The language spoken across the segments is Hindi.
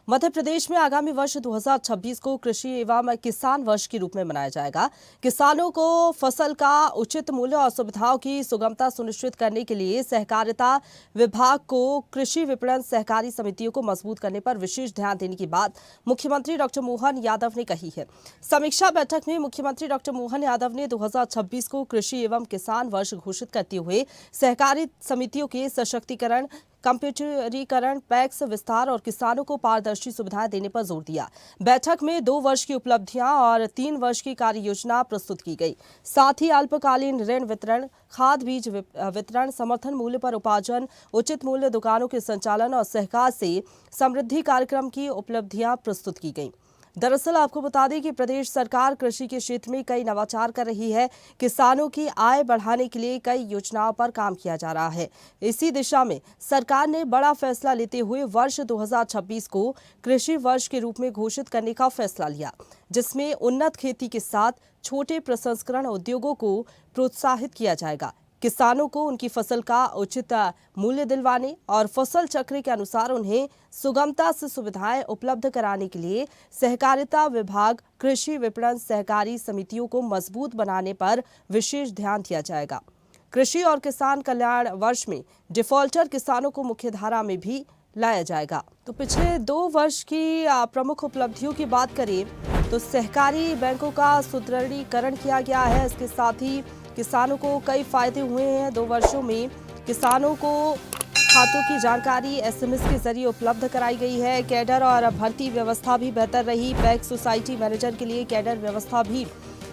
मध्य प्रदेश में आगामी वर्ष 2026 को कृषि एवं किसान वर्ष के रूप में मनाया जाएगा। किसानों को फसल का उचित मूल्य और सुविधाओं की सुगमता सुनिश्चित करने के लिए सहकारिता विभाग को कृषि विपणन सहकारी समितियों को मजबूत करने पर विशेष ध्यान देने की बात मुख्यमंत्री डॉक्टर मोहन यादव ने कही है। समीक्षा बैठक में मुख्यमंत्री डॉक्टर मोहन यादव ने 2026 को कृषि एवं किसान वर्ष घोषित करते हुए सहकारी समितियों के सशक्तिकरण, कंप्यूटरीकरण, पैक्स विस्तार और किसानों को पारदर्शी सुविधाएं देने पर जोर दिया। बैठक में 2 वर्ष की उपलब्धियां और 3 वर्ष की कार्य योजना प्रस्तुत की गई। साथ ही अल्पकालीन ऋण वितरण, खाद बीज वितरण, समर्थन मूल्य पर उपार्जन, उचित मूल्य दुकानों के संचालन और सहकार से समृद्धि कार्यक्रम की उपलब्धियां प्रस्तुत की गई। दरअसल आपको बता दें कि प्रदेश सरकार कृषि के क्षेत्र में कई नवाचार कर रही है। किसानों की आय बढ़ाने के लिए कई योजनाओं पर काम किया जा रहा है। इसी दिशा में सरकार ने बड़ा फैसला लेते हुए वर्ष 2026 को कृषि वर्ष के रूप में घोषित करने का फैसला लिया, जिसमें उन्नत खेती के साथ छोटे प्रसंस्करण उद्योगों को प्रोत्साहित किया जाएगा। किसानों को उनकी फसल का उचित मूल्य दिलवाने और फसल चक्र के अनुसार उन्हें सुगमता से सुविधाएं उपलब्ध कराने के लिए सहकारिता विभाग कृषि विपणन सहकारी समितियों को मजबूत बनाने पर विशेष ध्यान दिया जाएगा। कृषि और किसान कल्याण वर्ष में डिफॉल्टर किसानों को मुख्यधारा में भी लाया जाएगा। तो पिछले 2 वर्ष की प्रमुख उपलब्धियों की बात करें तो सहकारी बैंकों का सुदृढ़ीकरण किया गया है। इसके साथ ही किसानों को कई फायदे हुए हैं। 2 वर्षों में किसानों को खातों की जानकारी एसएमएस के जरिए उपलब्ध कराई गई है। कैडर और भर्ती व्यवस्था भी बेहतर रही। बैंक सोसाइटी मैनेजर के लिए कैडर व्यवस्था भी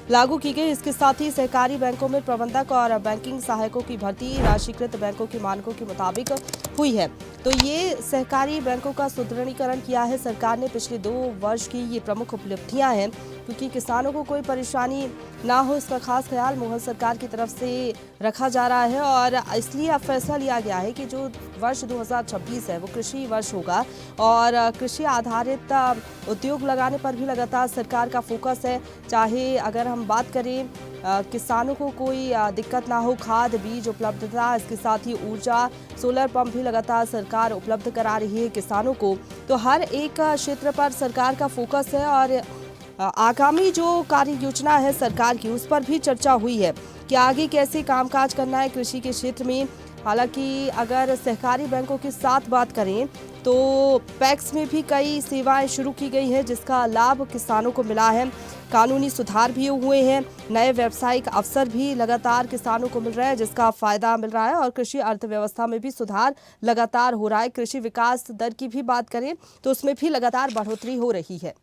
लागू की गई। इसके साथ ही सहकारी बैंकों में प्रबंधक और बैंकिंग सहायकों की भर्ती राष्ट्रीयकृत बैंकों के मानकों के मुताबिक हुई है। तो ये सहकारी बैंकों का सुदृढ़ीकरण किया है सरकार ने। पिछले 2 वर्ष की ये प्रमुख उपलब्धियां हैं, क्योंकि किसानों को कोई परेशानी ना हो, इसका खास ख्याल मोहन सरकार की तरफ से रखा जा रहा है। और इसलिए अब फैसला लिया गया है कि जो वर्ष 2026 है वो कृषि वर्ष होगा और कृषि आधारित उद्योग लगाने पर भी लगातार सरकार का फोकस है। चाहे अगर हम बात करें किसानों को कोई दिक्कत ना हो, खाद बीज उपलब्धता, इसके साथ ही ऊर्जा, सोलर पंप भी लगातार सरकार उपलब्ध करा रही है किसानों को। तो हर एक क्षेत्र पर सरकार का फोकस है और आगामी जो कार्य योजना है सरकार की, उस पर भी चर्चा हुई है कि आगे कैसे कामकाज करना है कृषि के क्षेत्र में। हालांकि अगर सहकारी बैंकों के साथ बात करें तो पैक्स में भी कई सेवाएं शुरू की गई है, जिसका लाभ किसानों को मिला है। कानूनी सुधार भी हुए हैं, नए व्यावसायिक अवसर भी लगातार किसानों को मिल रहा है, जिसका फायदा मिल रहा है और कृषि अर्थव्यवस्था में भी सुधार लगातार हो रहा है। कृषि विकास दर की भी बात करें तो उसमें भी लगातार बढ़ोतरी हो रही है।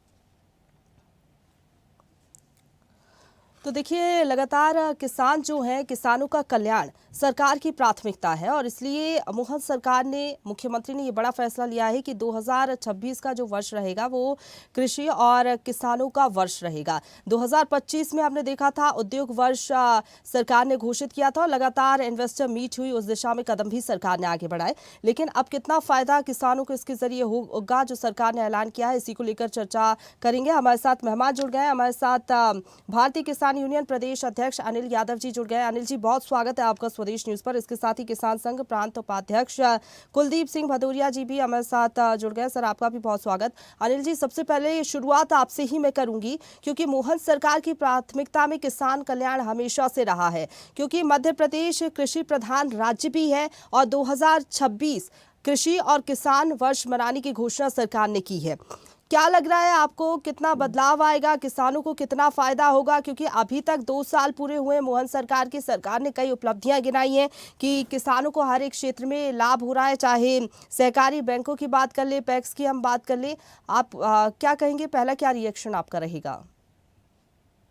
तो देखिए, लगातार किसान जो है, किसानों का कल्याण सरकार की प्राथमिकता है और इसलिए मोहन सरकार ने, मुख्यमंत्री ने ये बड़ा फैसला लिया है कि 2026 का जो वर्ष रहेगा वो कृषि और किसानों का वर्ष रहेगा। 2025 में आपने देखा था उद्योग वर्ष सरकार ने घोषित किया था और लगातार इन्वेस्टर मीट हुई, उस दिशा में कदम भी सरकार ने आगे बढ़ाए। लेकिन अब कितना फायदा किसानों को इसके जरिए होगा जो सरकार ने ऐलान किया है, इसी को लेकर चर्चा करेंगे। हमारे साथ मेहमान जुड़ गए। हमारे साथ भारतीय किसान यूनियन प्रदेश अध्यक्ष अनिल यादव जी जुड़ गए। अनिल जी, बहुत स्वागत है आपका स्वदेश न्यूज पर। इसके साथ ही किसान संघ प्रांत उपाध्यक्ष कुलदीप सिंह भदौरिया जी भी हमारे साथ जुड़ गए। सर, आपका भी बहुत स्वागत। अनिल जी, सबसे पहले शुरुआत आपसे ही मैं करूंगी, क्योंकि मोहन सरकार की प्राथमिकता में किसान कल्याण हमेशा से रहा है, क्योंकि मध्य प्रदेश कृषि प्रधान राज्य भी है और 2026 कृषि और किसान वर्ष मनाने की घोषणा सरकार ने की है। क्या लग रहा है आपको, कितना बदलाव आएगा, किसानों को कितना फायदा होगा? क्योंकि अभी तक 2 साल पूरे हुए मोहन सरकार की, सरकार ने कई उपलब्धियां गिनाई हैं कि किसानों को हर एक क्षेत्र में लाभ हो रहा है, चाहे सहकारी बैंकों की बात कर ले, पैक्स की हम बात कर ले। आप क्या कहेंगे, पहला क्या रिएक्शन आपका रहेगा?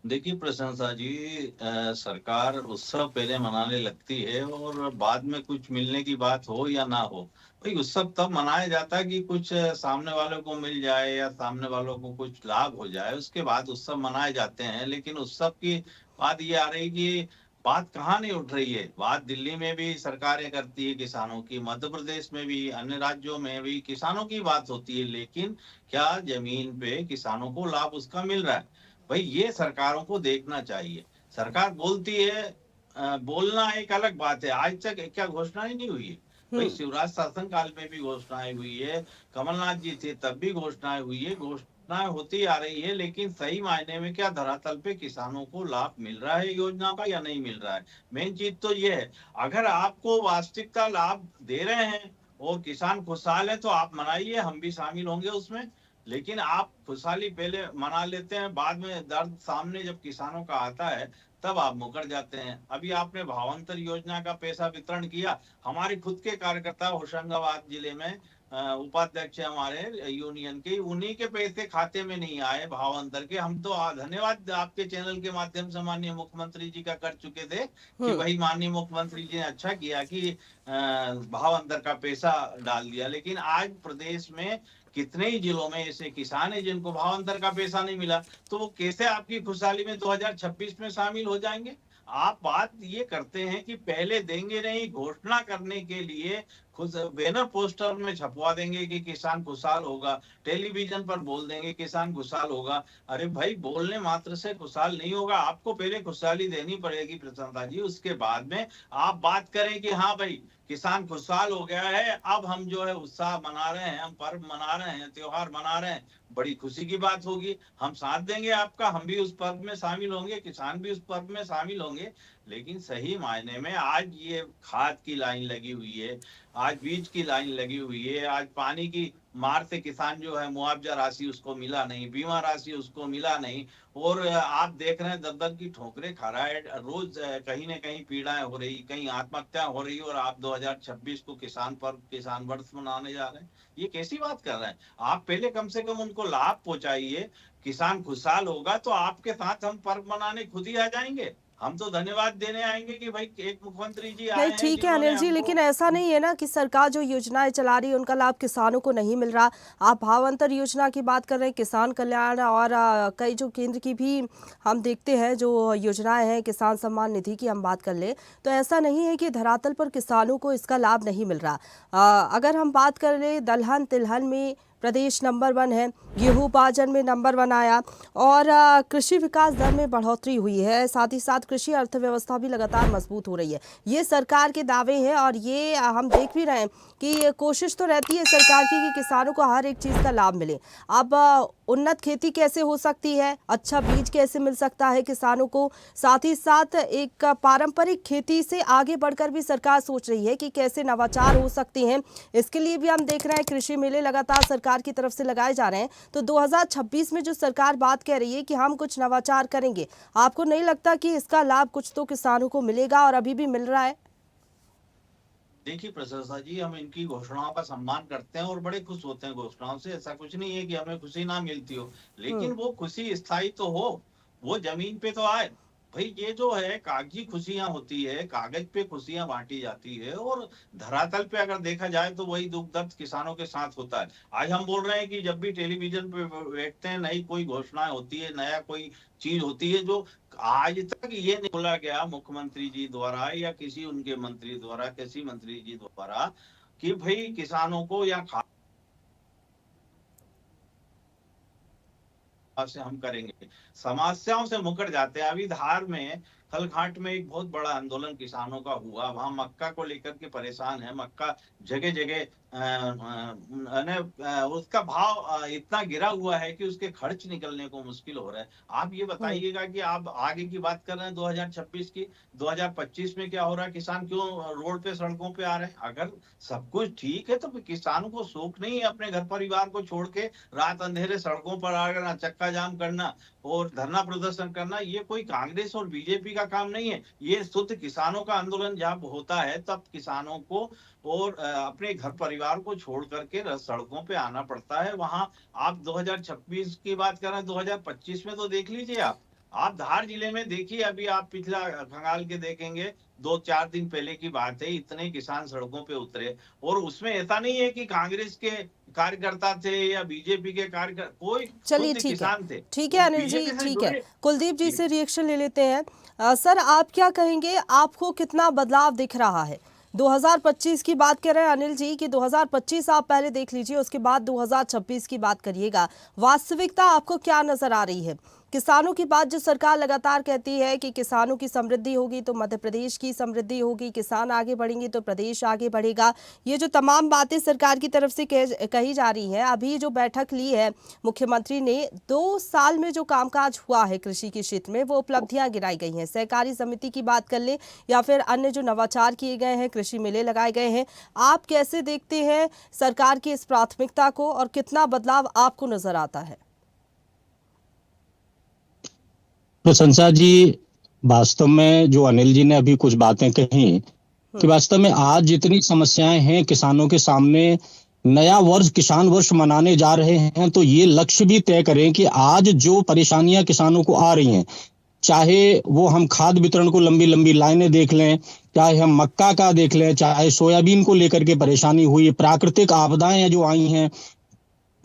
देखिए प्रशंसा जी, सरकार उत्सव पहले मनाने लगती है और बाद में कुछ मिलने की बात हो या ना हो, भाई उत्सव तब मनाया जाता है कि कुछ सामने वालों को मिल जाए या सामने वालों को कुछ लाभ हो जाए, उसके बाद उत्सव मनाए जाते हैं। लेकिन उत्सव की बात ये आ रही कि बात कहाँ नहीं उठ रही है। बात दिल्ली में भी सरकारें करती है किसानों की, मध्य प्रदेश में भी, अन्य राज्यों में भी किसानों की बात होती है, लेकिन क्या जमीन पे किसानों को लाभ उसका मिल रहा है? भाई ये सरकारों को देखना चाहिए। सरकार बोलती है, बोलना एक अलग बात है, आज तक क्या घोषणा ही नहीं हुई है। भाई शिवराज शासन काल में भी घोषणाएं हुई है, कमलनाथ जी थे तब भी घोषणाएं हुई है, घोषणाएं होती आ रही है, लेकिन सही मायने में क्या धरातल पे किसानों को लाभ मिल रहा है योजना का या नहीं मिल रहा है। मेन चीज तो ये है, अगर आपको वास्तविकता लाभ दे रहे हैं और किसान खुशहाल है तो आप मनाइए, हम भी शामिल होंगे उसमें। लेकिन आप खुशहाली पहले मना लेते हैं, बाद में दर्द सामने जब किसानों का आता है तब आप मुकर जाते हैं। अभी आपने भावांतर योजना का पैसा वितरण किया, हमारे खुद के कार्यकर्ता होशंगाबाद जिले में उपाध्यक्ष हमारे यूनियन के, उन्हीं के पैसे खाते में नहीं आए भावांतर के। हम तो धन्यवाद आपके चैनल के माध्यम से माननीय मुख्यमंत्री जी का कर चुके थे कि भाई माननीय मुख्यमंत्री जी ने अच्छा किया कि भावांतर का पैसा डाल दिया। लेकिन आज प्रदेश में कितने ही जिलों में ऐसे किसान है जिनको भावांतर का पैसा नहीं मिला, तो वो कैसे आपकी खुशहाली में 2026 में शामिल हो जाएंगे। आप बात ये करते हैं कि पहले देंगे नहीं, घोषणा करने के लिए खुद बैनर पोस्टर में छपवा देंगे कि किसान खुशहाल होगा, टेलीविजन पर बोल देंगे किसान खुशहाल होगा। अरे भाई, बोलने मात्र से खुशहाल नहीं होगा, आपको पहले खुशहाली देनी पड़ेगी प्रसन्नता जी, उसके बाद में आप बात करें कि हाँ भाई किसान खुशहाल हो गया है, अब हम जो है उत्साह मना रहे हैं, हम पर्व मना रहे हैं, त्योहार मना रहे हैं, बड़ी खुशी की बात होगी, हम साथ देंगे आपका, हम भी उस पर्व में शामिल होंगे, किसान भी उस पर्व में शामिल होंगे। लेकिन सही मायने में आज ये खाद की लाइन लगी हुई है, आज बीज की लाइन लगी हुई है, आज पानी की मार से किसान जो है मुआवजा राशि उसको मिला नहीं, बीमा राशि उसको मिला नहीं, और आप देख रहे हैं दर दर की ठोकरें खा रहा है, रोज कहीं न कहीं पीड़ाएं हो रही, कहीं आत्महत्या हो रही, और आप 2026 को किसान पर्व, किसान वर्ष मनाने जा रहे हैं। ये कैसी बात कर रहे हैं आप? पहले कम से कम उनको लाभ पहुंचाइए, किसान खुशहाल होगा तो आपके साथ हम पर्व मनाने खुद ही आ जाएंगे। हम तो धन्यवाद देने आएंगे कि भाई एक मुख्यमंत्री जी आए नहीं, हैं ठीक है जिन्होंने अनिल जी, हमको। लेकिन ऐसा नहीं है ना कि सरकार जो योजनाएं चला रही है उनका लाभ किसानों को नहीं मिल रहा। आप भावांतर योजना की बात कर रहे हैं, किसान कल्याण और कई जो केंद्र की भी हम देखते हैं जो योजनाएं हैं, किसान सम्मान निधि की हम बात कर ले, तो ऐसा नहीं है कि धरातल पर किसानों को इसका लाभ नहीं मिल रहा। अगर हम बात कर ले, दलहन तिलहन में प्रदेश नंबर 1 है, गेहूं बाजन में नंबर 1 आया, और कृषि विकास दर में बढ़ोतरी हुई है, साथ ही साथ कृषि अर्थव्यवस्था भी लगातार मजबूत हो रही है। ये सरकार के दावे हैं और ये हम देख भी रहे हैं कि कोशिश तो रहती है सरकार की कि किसानों को हर एक चीज़ का लाभ मिले। अब उन्नत खेती कैसे हो सकती है, अच्छा बीज कैसे मिल सकता है किसानों को, साथ ही साथ एक पारंपरिक खेती से आगे बढ़कर भी सरकार सोच रही है कि कैसे नवाचार हो सकते हैं। इसके लिए भी हम देख रहे हैं कृषि मेले लगातार सरकार की तरफ से लगाए जा रहे हैं। तो 2026 में जो सरकार बात कह रही है कि हम कुछ नवाचार करेंगे, आपको नहीं लगता कि इसका लाभ कुछ तो किसानों को मिलेगा और अभी भी मिल रहा है? देखिए प्रशंसा जी, हम इनकी घोषणाओं का सम्मान करते हैं और बड़े खुश होते हैं घोषणाओं से, ऐसा कुछ नहीं है कि हमें खुशी ना मिलती हो, लेकिन वो खुशी स्थायी तो हो, वो जमीन पे तो आए। भाई ये जो है कागजी खुशियां होती है, कागज पे खुशियां बांटी जाती है, और धरातल पे अगर देखा जाए तो वही दुख दर्द किसानों के साथ होता है। आज हम बोल रहे हैं कि जब भी टेलीविजन पे बैठते हैं, नई कोई घोषणाएं होती है, नया कोई चीज होती है जो आज तक ये नहीं बोला गया मुख्यमंत्री जी द्वारा या किसी उनके मंत्री द्वारा, किसी मंत्री जी द्वारा, कि भाई किसानों को या से हम करेंगे, समस्याओं से मुकर जाते हैं। अभी धार में खलघाट में एक बहुत बड़ा आंदोलन किसानों का हुआ, वहां मक्का को लेकर के परेशान है, मक्का जगह जगह उसका भाव इतना गिरा हुआ है कि उसके खर्च निकलने को मुश्किल हो रहा है। आप ये बताइएगा कि आप आगे की बात कर रहे हैं 2026 की, 2025 में क्या हो रहा है, किसान क्यों रोड पे सड़कों पे आ रहे हैं? अगर सब कुछ ठीक है तो किसानों को शौक नहीं है अपने घर परिवार को छोड़ के रात अंधेरे सड़कों पर आना, चक्का जाम करना और धरना प्रदर्शन करना? ये कोई कांग्रेस और बीजेपी का काम नहीं है, ये शुद्ध किसानों का आंदोलन जब होता है तब किसानों को और अपने घर परिवार को छोड़ करके सड़कों पे आना पड़ता है। वहां आप 2026 की बात कर रहे हैं, 2025 में तो देख लीजिए आप धार जिले में देखिए, अभी आप पिछला खंगाल के देखेंगे, 2-4 दिन पहले की बात है, इतने किसान सड़कों पे उतरे, और उसमें ऐसा नहीं है कि कांग्रेस के कार्यकर्ता थे या बीजेपी के कार्यकर्ता, कोई चलिए, खुद ठीक है, किसान थे, ठीक है वो अनिल जी, बीजेपी से ठीक है। जुड़े। कुलदीप जी जी। से रिएक्शन ले लेते हैं। सर, आप क्या कहेंगे, आपको कितना बदलाव दिख रहा है? 2025 की बात कर रहे हैं अनिल जी कि 2025 आप पहले देख लीजिए, उसके बाद 2026 की बात करिएगा। वास्तविकता आपको क्या नजर आ रही है? किसानों की बात जो सरकार लगातार कहती है कि किसानों की समृद्धि होगी तो मध्य प्रदेश की समृद्धि होगी, किसान आगे बढ़ेंगे तो प्रदेश आगे बढ़ेगा। ये जो तमाम बातें सरकार की तरफ से कही जा रही हैं, अभी जो बैठक ली है मुख्यमंत्री ने, 2 साल में जो कामकाज हुआ है कृषि के क्षेत्र में, वो उपलब्धियां गिनाई गई हैं। सहकारी समिति की बात कर ले या फिर अन्य जो नवाचार किए गए हैं, कृषि मेले लगाए गए हैं, आप कैसे देखते हैं सरकार की इस प्राथमिकता को और कितना बदलाव आपको नजर आता है? प्रशंसा जी, वास्तव में जो अनिल जी ने अभी कुछ बातें कही कि वास्तव में आज जितनी समस्याएं हैं किसानों के सामने, नया वर्ष किसान वर्ष मनाने जा रहे हैं तो ये लक्ष्य भी तय करें कि आज जो परेशानियां किसानों को आ रही हैं, चाहे वो हम खाद वितरण को लंबी लंबी लाइनें देख लें, चाहे हम मक्का का देख लें, चाहे सोयाबीन को लेकर के परेशानी हुई, प्राकृतिक आपदाएं जो आई हैं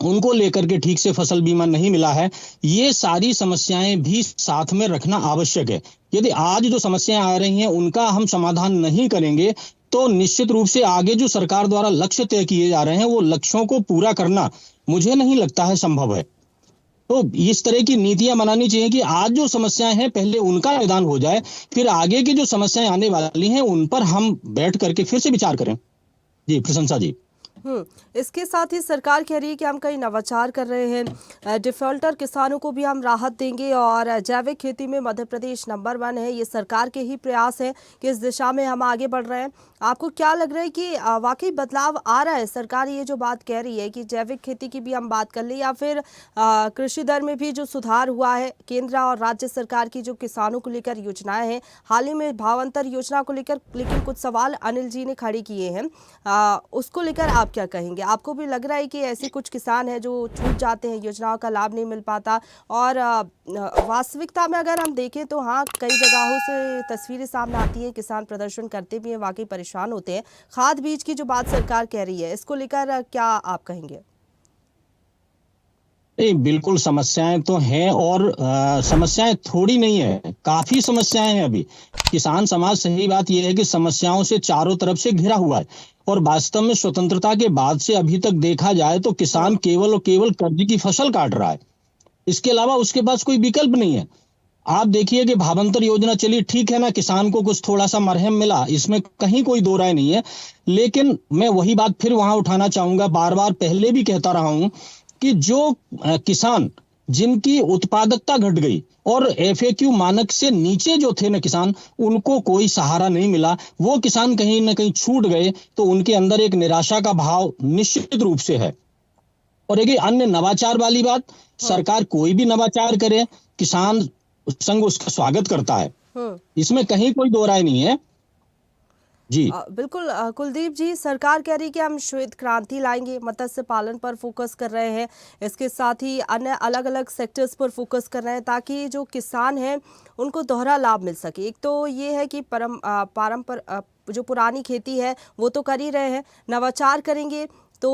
उनको लेकर के ठीक से फसल बीमा नहीं मिला है, ये सारी समस्याएं भी साथ में रखना आवश्यक है। यदि आज जो समस्याएं आ रही हैं उनका हम समाधान नहीं करेंगे तो निश्चित रूप से आगे जो सरकार द्वारा लक्ष्य तय किए जा रहे हैं वो लक्ष्यों को पूरा करना मुझे नहीं लगता है संभव है। तो इस तरह की नीतियां बनानी चाहिए कि आज जो समस्याएं हैं पहले उनका निदान हो जाए, फिर आगे की जो समस्याएं आने वाली हैं उन पर हम बैठ करके फिर से विचार करें। जी प्रशंसा जी। इसके साथ ही सरकार कह रही है कि हम कई नवाचार कर रहे हैं, डिफॉल्टर किसानों को भी हम राहत देंगे और जैविक खेती में मध्य प्रदेश नंबर 1 है। ये सरकार के ही प्रयास है कि इस दिशा में हम आगे बढ़ रहे हैं। आपको क्या लग रहा है कि वाकई बदलाव आ रहा है? सरकार ये जो बात कह रही है कि जैविक खेती की भी हम बात कर लें या फिर कृषि दर में भी जो सुधार हुआ है, केंद्र और राज्य सरकार की जो किसानों को लेकर योजनाएं हैं, हाल ही में भावांतर योजना को लेकर लेकिन कुछ सवाल अनिल जी ने खड़े किए हैं, उसको लेकर आप क्या कहेंगे? आपको भी लग रहा है कि ऐसे कुछ किसान हैं जो छूट जाते हैं, योजनाओं का लाभ नहीं मिल पाता? और वास्तविकता में अगर हम देखें तो हाँ, कई जगहों से तस्वीरें सामने आती हैं, किसान प्रदर्शन करते भी हैं, वाकई परेशान होते हैं। खाद बीज की जो बात सरकार कह रही है, इसको लेकर क्या आप कहेंगे? नहीं, बिल्कुल समस्याएं तो हैं और समस्याएं थोड़ी नहीं है, काफी समस्याएं हैं। अभी किसान समाज, सही बात यह है कि समस्याओं से चारों तरफ से घिरा हुआ है और वास्तव में स्वतंत्रता के बाद से अभी तक देखा जाए तो किसान केवल और केवल कर्ज की फसल काट रहा है, इसके अलावा उसके पास कोई विकल्प नहीं है। आप देखिए कि भावांतर योजना चली, ठीक है ना, किसान को कुछ थोड़ा सा मरहम मिला, इसमें कहीं कोई दो राय नहीं है, लेकिन मैं वही बात फिर वहां उठाना चाहूंगा, बार बार पहले भी कहता रहा हूं कि जो किसान जिनकी उत्पादकता घट गई और एफएक्यू मानक से नीचे जो थे ना किसान, उनको कोई सहारा नहीं मिला, वो किसान कहीं ना कहीं छूट गए, तो उनके अंदर एक निराशा का भाव निश्चित रूप से है। और एक अन्य नवाचार वाली बात, सरकार कोई भी नवाचार करे, किसान संघ उसका स्वागत करता है, इसमें कहीं कोई दो राय नहीं है। जी बिल्कुल कुलदीप जी, सरकार कह रही है कि हम श्वेत क्रांति लाएंगे, मत्स्य पालन पर फोकस कर रहे हैं, इसके साथ ही अन्य अलग अलग सेक्टर्स पर फोकस कर रहे हैं ताकि जो किसान हैं उनको दोहरा लाभ मिल सके। एक तो ये है कि जो पुरानी खेती है वो तो कर ही रहे हैं, नवाचार करेंगे तो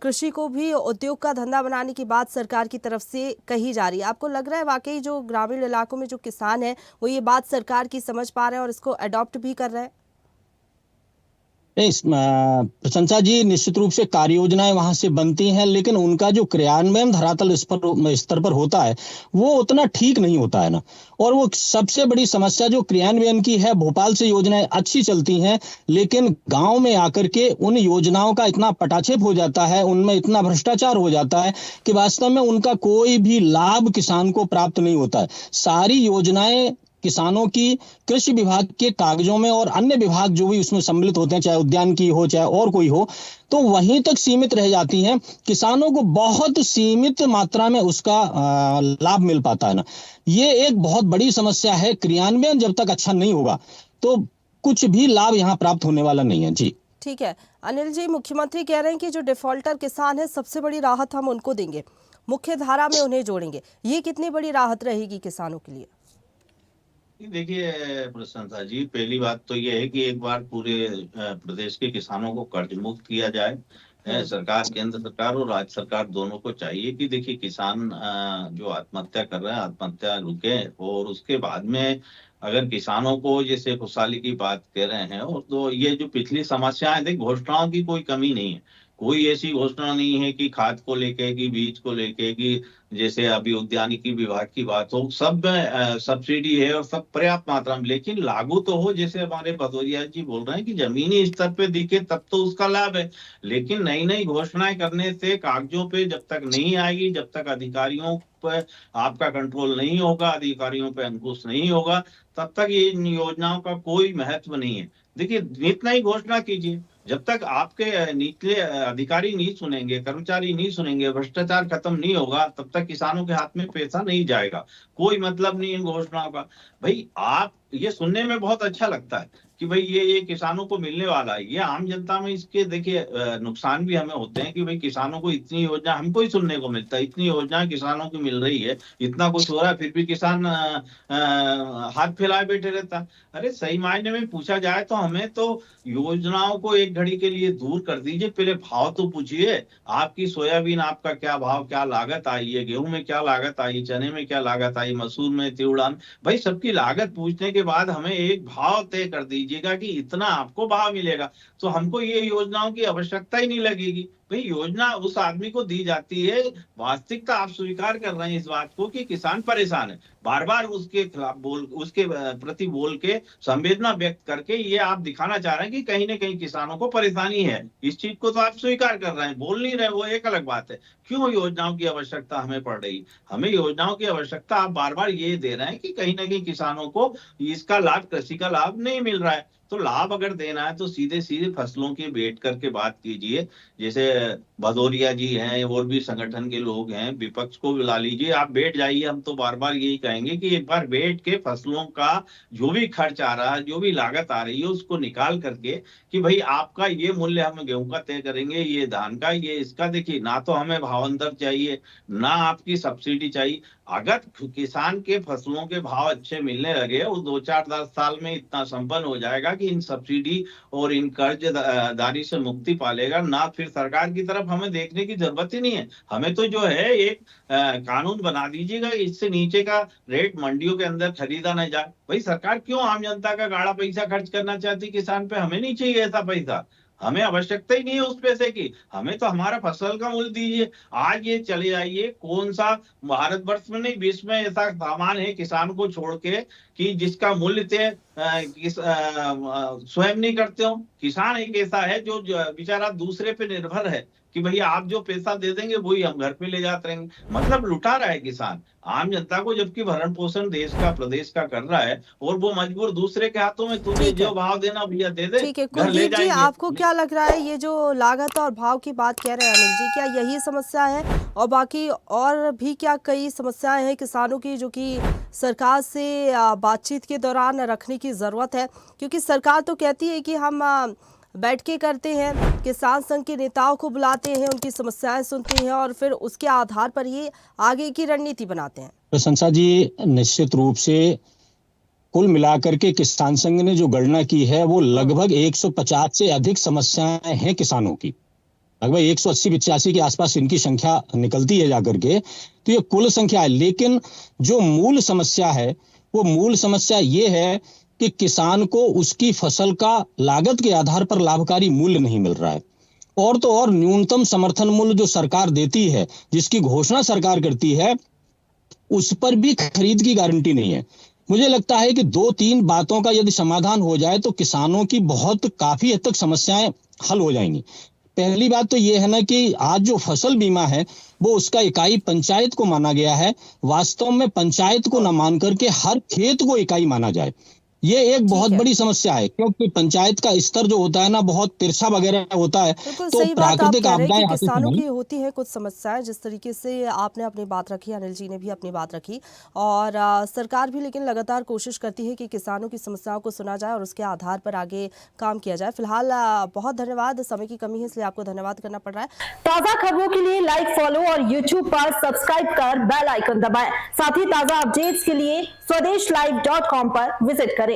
कृषि को भी उद्योग का धंधा बनाने की बात सरकार की तरफ से कही जा रही है। आपको लग रहा है वाकई जो ग्रामीण इलाकों में जो किसान है वो ये बात सरकार की समझ पा रहे हैं और इसको अडॉप्ट भी कर रहे हैं? प्रशंसा जी, निश्चित रूप से कार्य योजनाएं वहां से बनती हैं, लेकिन उनका जो क्रियान्वयन धरातल स्तर पर होता है वो उतना ठीक नहीं होता है ना। और वो सबसे बड़ी समस्या जो क्रियान्वयन की है, भोपाल से योजनाएं अच्छी चलती हैं लेकिन गांव में आकर के उन योजनाओं का इतना पटाक्षेप हो जाता है, उनमें इतना भ्रष्टाचार हो जाता है कि वास्तव में उनका कोई भी लाभ किसान को प्राप्त नहीं होता है। सारी योजनाएं किसानों की कृषि विभाग के कागजों में और अन्य विभाग जो भी उसमें सम्मिलित होते हैं, चाहे उद्यान की हो चाहे और कोई हो, तो वहीं तक सीमित रह जाती हैं, किसानों को बहुत सीमित मात्रा में उसका लाभ मिल पाता है ना। ये एक बहुत बड़ी समस्या है। क्रियान्वयन जब तक अच्छा नहीं होगा तो कुछ भी लाभ यहाँ प्राप्त होने वाला नहीं है। जी ठीक है अनिल जी, मुख्यमंत्री कह रहे हैं कि जो डिफॉल्टर किसान है सबसे बड़ी राहत हम उनको देंगे, मुख्य धारा में उन्हें जोड़ेंगे। ये कितनी बड़ी राहत रहेगी किसानों के लिए? देखिए प्रशंसा जी, पहली बात तो ये है कि एक बार पूरे प्रदेश के किसानों को कर्ज मुक्त किया जाए। सरकार, केंद्र सरकार और राज्य सरकार दोनों को चाहिए कि देखिए किसान जो आत्महत्या कर रहे हैं, आत्महत्या रुके, और उसके बाद में अगर किसानों को जैसे खुशहाली की बात कह रहे हैं, और तो ये जो पिछली समस्याएं, देख घोषणाओं की कोई कमी नहीं है, कोई ऐसी घोषणा नहीं है कि खाद को लेके, कि बीज को लेके, कि जैसे अभी उद्यानिकी विभाग की बात हो, सब में सब्सिडी है और सब पर्याप्त मात्रा में, लेकिन लागू तो हो, जैसे हमारे भदौरिया जी बोल रहे हैं कि जमीनी स्तर पे दिखे तब तो उसका लाभ है। लेकिन नई नई घोषणाएं करने से कागजों पे जब तक नहीं आएगी, जब तक अधिकारियों पर आपका कंट्रोल नहीं होगा, अधिकारियों पे अंकुश नहीं होगा, तब तक ये इन योजनाओं का कोई महत्व नहीं है। देखिए, जितना ही घोषणा कीजिए, जब तक आपके निचले अधिकारी नहीं सुनेंगे, कर्मचारी नहीं सुनेंगे, भ्रष्टाचार खत्म नहीं होगा, तब तक किसानों के हाथ में पैसा नहीं जाएगा। कोई मतलब नहीं इन घोषणाओं का। भाई, आप ये सुनने में बहुत अच्छा लगता है कि भाई ये किसानों को मिलने वाला है, ये आम जनता में इसके देखिए नुकसान भी हमें होते हैं कि भाई किसानों को इतनी योजना हमको ही सुनने को मिलता है, इतनी योजना किसानों की मिल रही है, इतना कुछ हो रहा है, फिर भी किसान हाथ फैलाए बैठे रहता है। अरे सही मायने में पूछा जाए तो हमें तो योजनाओं को एक घड़ी के लिए दूर कर दीजिए, पहले भाव तो पूछिए। आपकी सोयाबीन, आपका क्या भाव, क्या लागत आई है, गेहूं में क्या लागत आई, चने में क्या लागत आई, मसूर में, तिवड़ा में, भाई सबकी लागत पूछने के बाद हमें एक भाव तय कर दीजिएगा कि इतना आपको भाव मिलेगा, तो हमको ये योजनाओं की आवश्यकता ही नहीं लगेगी। भाई, योजना उस आदमी को दी जाती है, वास्तविकता आप स्वीकार कर रहे हैं इस बात को कि किसान परेशान है, बार बार उसके खिलाफ उसके प्रति बोल के संवेदना व्यक्त करके ये आप दिखाना चाह रहे हैं कि कहीं ना कहीं किसानों को परेशानी है। इस चीज को तो आप स्वीकार कर रहे हैं, बोल नहीं रहे, वो एक अलग बात है। क्यों योजनाओं की आवश्यकता हमें पड़ रही? हमें योजनाओं की आवश्यकता आप बार बार ये दे रहे हैं कि कहीं ना कहीं किसानों को इसका लाभ, कृषि का लाभ नहीं मिल रहा है। तो लाभ अगर देना है तो सीधे सीधे फसलों की बैठ करके बात कीजिए। जैसे भदौरिया जी हैं और भी संगठन के लोग हैं, विपक्ष को बुला लीजिए, आप बैठ जाइए। हम तो बार बार यही कहेंगे कि एक बार बैठ के फसलों का जो भी खर्च आ रहा है, जो भी लागत आ रही है, उसको निकाल करके कि भाई आपका ये मूल्य हम गेहूं का तय करेंगे, ये धान का, ये इसका। देखिए, ना तो हमें भावांतर चाहिए, ना आपकी सब्सिडी चाहिए। अगर किसान के फसलों के भाव अच्छे मिलने लगे, वो 2-4-10 साल में इतना संपन्न हो जाएगा कि इन सब्सिडी और इन कर्जदारी से मुक्ति पालेगा, ना फिर सरकार की तरफ हमें देखने की जरूरत ही नहीं है। हमें तो जो है एक कानून बना दीजिएगा, इससे नीचे का रेट मंडियों के अंदर खरीदा न जाए। भाई, सरकार क्यों आम जनता का गाढ़ा पैसा खर्च करना चाहती किसान पे? हमें नहीं चाहिए ऐसा पैसा, हमें आवश्यकता ही नहीं है उस पैसे की। हमें तो हमारा फसल का मूल्य दीजिए। आज ये चले जाइए, कौन सा भारतवर्ष में नहीं, विश्व में ऐसा सामान है किसान को छोड़ के कि जिसका मूल्य तय स्वयं नहीं करते हो। किसान एक ऐसा है जो बेचारा दूसरे पे निर्भर है कि भैया आप जो पैसा दे देंगे वही हम घर पे ले जाते रहेंगे। मतलब लुटा रहा है किसान आम जनता को, जबकि भरण पोषण देश का, प्रदेश का कर रहा है, और वो मजबूर दूसरे के हाथों में, तुझे जो भाव देना भैया दे दे, ठीक है। घर ले कुलदीप जी, जाएंगे। आपको क्या लग रहा है, ये जो लागत और भाव की बात कह रहे हैं अनिल जी, क्या यही समस्या है और बाकी और भी क्या कई समस्याएं हैं किसानों की जो कि सरकार से बातचीत के दौरान रखने की जरूरत है? क्योंकि सरकार तो कहती है कि हम बैठकें करते हैं, किसान संघ के नेताओं को बुलाते हैं, उनकी समस्याएं सुनते हैं और फिर उसके आधार पर ये आगे की रणनीति बनाते हैं। प्रशंसा जी, निश्चित रूप से कुल मिलाकर के किसान संघ ने जो गणना की है वो लगभग 150 से अधिक समस्याएं हैं किसानों की। लगभग 180-85 के आसपास इनकी संख्या निकलती है जाकर के, तो ये कुल संख्या है। लेकिन जो मूल समस्या है, वो मूल समस्या ये है कि किसान को उसकी फसल का लागत के आधार पर लाभकारी मूल्य नहीं मिल रहा है। और तो और न्यूनतम समर्थन मूल्य जो सरकार देती है, जिसकी घोषणा सरकार करती है, उस पर भी खरीद की गारंटी नहीं है। मुझे लगता है कि 2-3 बातों का यदि समाधान हो जाए तो किसानों की काफी हद तक समस्याएं हल हो जाएंगी। पहली बात तो यह है ना कि आज जो फसल बीमा है वो उसका इकाई पंचायत को माना गया है। वास्तव में पंचायत को न मान करके हर खेत को इकाई माना जाए, ये एक बहुत बड़ी समस्या है, क्योंकि पंचायत का स्तर जो होता है ना बहुत तिरछा वगैरह होता है। तो सही बात आप कह रहे हैं कि किसानों की होती है कुछ समस्याएं, जिस तरीके से आपने अपनी बात रखी, अनिल जी ने भी अपनी बात रखी, और सरकार भी लेकिन लगातार कोशिश करती है कि किसानों की समस्याओं को सुना जाए और उसके आधार पर आगे काम किया जाए। फिलहाल बहुत धन्यवाद, समय की कमी है इसलिए आपको धन्यवाद करना पड़ रहा है। ताजा खबरों के लिए लाइक, फॉलो और यूट्यूब पर सब्सक्राइब कर बेल आइकन दबाएं। साथ ही ताजा अपडेट्स के लिए स्वदेशलाइव.com पर विजिट करें।